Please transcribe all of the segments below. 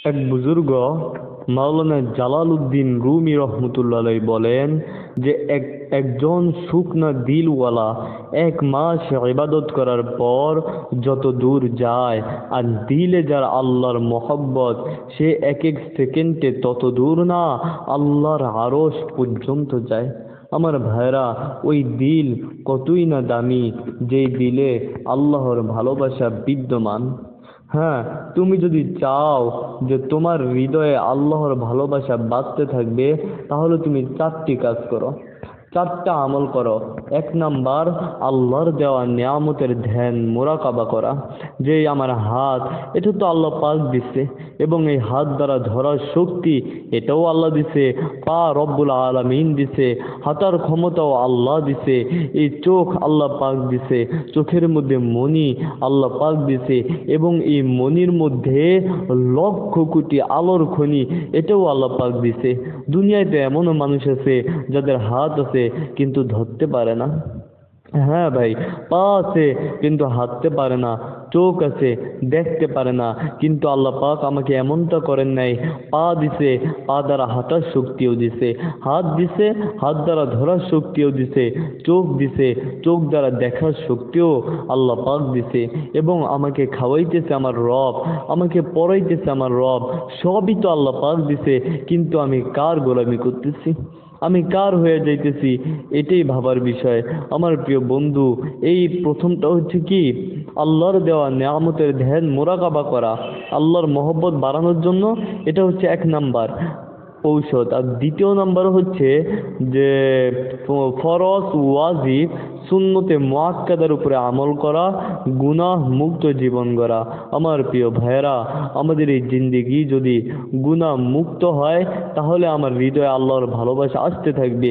এক বুজুর্গ মাওলানা Jalaluddin Rumi রহমতুল্লাহ আলাইহি বলেন যে একজন শুকনা দিলওয়ালা 1 মাস ইবাদত করার পর যত দূর যায়, আর দিলে যার আল্লাহর মহব্বত, সে এক এক সেকেন্ডে তত দূর না আল্লাহর আরশ পর্যন্ত যায়। আমার ভাইরা, ওই দিল কতই না দামি, যেই দিলে আল্লাহর ভালোবাসা বিদ্যমান। হ্যাঁ, তুমি যদি চাও যে তোমার হৃদয়ে আল্লাহর ভালোবাসা বাঁচতে থাকবে, তাহলে তুমি 4টি কাজ করো, 4টা আমল করো। 1 নাম্বার, আল্লাহর দেওয়া নিয়ামতের ধ্যান মোরাকাবা করা। যে আমার হাত, এটা তো আল্লাহ পাক দিছে, এবং এই হাত দ্বারা ধরার শক্তি এটাও আল্লাহ দিছে। পা রব্বুল আলামিন দিছে, হাঁটার ক্ষমতাও আল্লাহ দিছে। এই চোখ আল্লাহ পাক দিছে, চোখের মধ্যে মনি আল্লাহ পাক দিছে, এবং এই মনির মধ্যে লক্ষ কোটি আলোর খনি, এটাও আল্লাহ পাক দিছে। দুনিয়াতে এমনও মানুষ আছে যাদের হাত আছে কিন্তু ধরতে পারে না। হ্যাঁ ভাই, পা আছে কিন্তু হাঁটতে পারে না, চোখ আছে দেখতে পারে না, কিন্তু আল্লাহ পাক আমাকে এমনটা করেন নাই। পা দিছে, পা দ্বারা হাঁটার শক্তিও দিছে, হাত দিছে, হাত দ্বারা ধরার শক্তিও দিছে, চোখ দিছে, চোখ দ্বারা দেখার শক্তিও আল্লাহ পাক দিছে, এবং আমাকে খাওয়াইতেছে আমার রব, আমাকে পড়াইতেছে আমার রব, সবই তো আল্লাহ পাক দিছে। কিন্তু আমি কার গোলামি করতেছি, আমি কার হয়ে যাইতেছি, এটাই ভাবার বিষয়। আমার প্রিয় বন্ধু, এই প্রথমটা হচ্ছে কি, আল্লাহর দেওয়া নিয়ামতের ধ্যান মোরাকাবা করা, আল্লাহর মহব্বত বাড়ানোর জন্য। এটা হচ্ছে 1 নাম্বার ঔষধ। আর 2য় নাম্বার হচ্ছে যে ফরজ ওয়াজিব সুন্নতে মুআক্কাদার উপরে আমল করা, গুনাহ মুক্ত জীবন গড়া। আমার প্রিয় ভাইয়েরা, আমাদের এই জিন্দেগি যদি গুনাহ মুক্ত হয়, তাহলে আমার হৃদয়ে আল্লাহর ভালোবাসা আসতে থাকবে।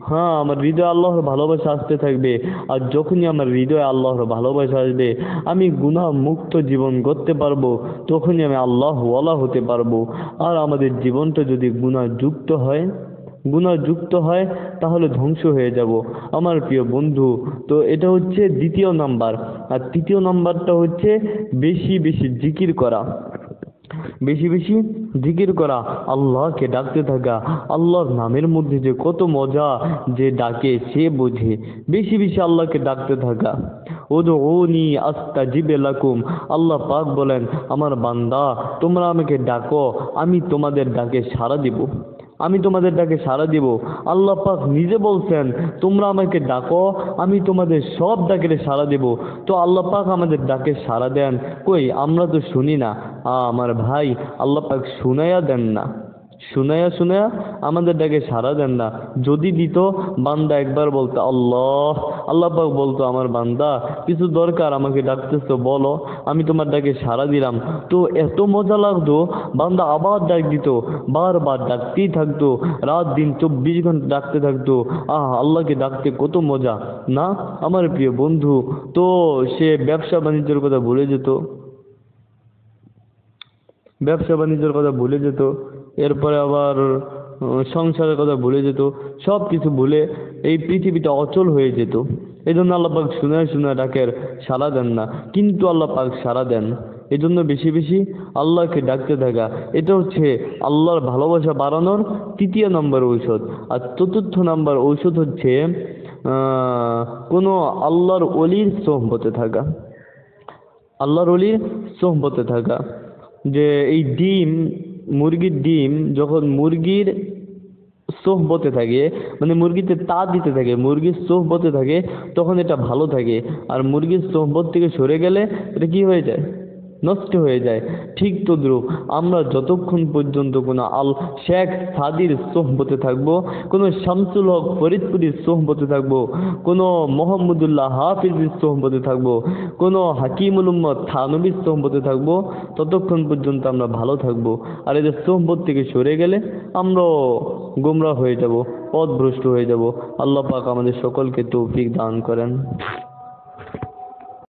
হ্যাঁ, আমার হৃদয়ে আল্লাহর ভালোবাসা আসতে থাকবে। আর যখনই আমার হৃদয়ে আল্লাহর ভালোবাসা আসবে, আমি গুনাহ মুক্ত জীবন গড়তে পারবো, তখনই আমি আল্লাহ ওয়ালা হতে পারবো। আর আমাদের জীবনটা যদি গুনাহযুক্ত হয়, তাহলে ধ্বংস হয়ে যাব। আমার প্রিয় বন্ধু, তো এটা হচ্ছে 2য় নাম্বার। আর 3য় নাম্বারটা হচ্ছে বেশি বেশি জিকির করা, বেশি বেশি জিকির করা, আল্লাহকে ডাকতে থাকা। আল্লাহর নামের মধ্যে যে কত মজা, যে ডাকে সে বোঝে। বেশি বেশি আল্লাহকে ডাকতে থাকা। উদউনি আস্তাজিব লাকুম, আল্লাহ পাক বলেন, আমার বান্দা তোমরা আমাকে ডাকো, আমি তোমাদের ডাকে সাড়া দিব, আমি তোমাদের ডাকে সাড়া দিব। আল্লাহ পাক নিজে বলছেন, তোমরা আমাকে ডাকো, আমি তোমাদের সব ডাকে সাড়া দেব। তো আল্লাহ পাক আমাদের ডাকে সাড়া দেন, কই আমরা তো শুনি না। আমার ভাই, আল্লাহ পাক শুনাইয়া দেন না, শুনাইয়া আমাদের ডাকে সাড়া দেন না। যদি দিত, বান্দা একবার বলতো আল্লাহ, আল্লাহ পাক বলতো, আমার বান্দা কিছু দরকার, আমাকে ডাকতেছো, বলো, আমি তোমার ডাকে সাড়া দিলাম। তো এত মজা লাগতো, বান্দা আবার ডাক দিত, বারবার ডাকতেই থাকতো, রাত দিন 24 ঘন্টা ডাকতে থাকতো। আল্লাহকে ডাকতে কত মজা না আমার প্রিয় বন্ধু। তো সে ব্যবসা বাণিজ্যের কথা ভুলে যেত, এরপরে আবার সংসারের কথা ভুলে যেত, সব কিছু ভুলে এই পৃথিবীটা অচল হয়ে যেত। এই জন্য আল্লাহ পাক শুনে ডাকের সাড়া দেন না, কিন্তু আল্লাহ পাক সাড়া দেন। এই জন্য বেশি বেশি আল্লাহকে ডাকতে থাকা, এটা হচ্ছে আল্লাহর ভালোবাসা বাড়ানোর 3য় নম্বর ঔষধ। আর 4র্থ নম্বর ঔষধ হচ্ছে কোনো আল্লাহর ওলির সোহবতে থাকা, আল্লাহর ওলির সোহবতে থাকা। যে এই মুরগির ডিম যখন মুরগির সোহবতে থাকে, মানে মুরগিতে তা দিতে থাকে, মুরগির সোহবতে থাকে, তখন এটা ভালো থাকে। আর মুরগির সোহবত থেকে সরে গেলে এটা কি হয়ে যায়? নষ্ট হয়ে যায়। ঠিক তদ্রূপ আমরা যতক্ষণ পর্যন্ত কোনো শেখ সাদির সোহবতে থাকবো, কোনো শামসুল হক ফরিদপুরির সোহবতে থাকবো, কোনো মোহাম্মদুল্লাহ হাফিজের সোহবতে থাকবো, কোনো হাকিমুল উম্মত থানবীর সোহবতে থাকবো, ততক্ষণ পর্যন্ত আমরা ভালো থাকবো। আর এদের সোহবত থেকে সরে গেলে আমরাও গোমরাহ হয়ে যাব, পথভ্রষ্ট হয়ে যাব। আল্লাহ পাক আমাদের সকলকে তৌফিক দান করেন।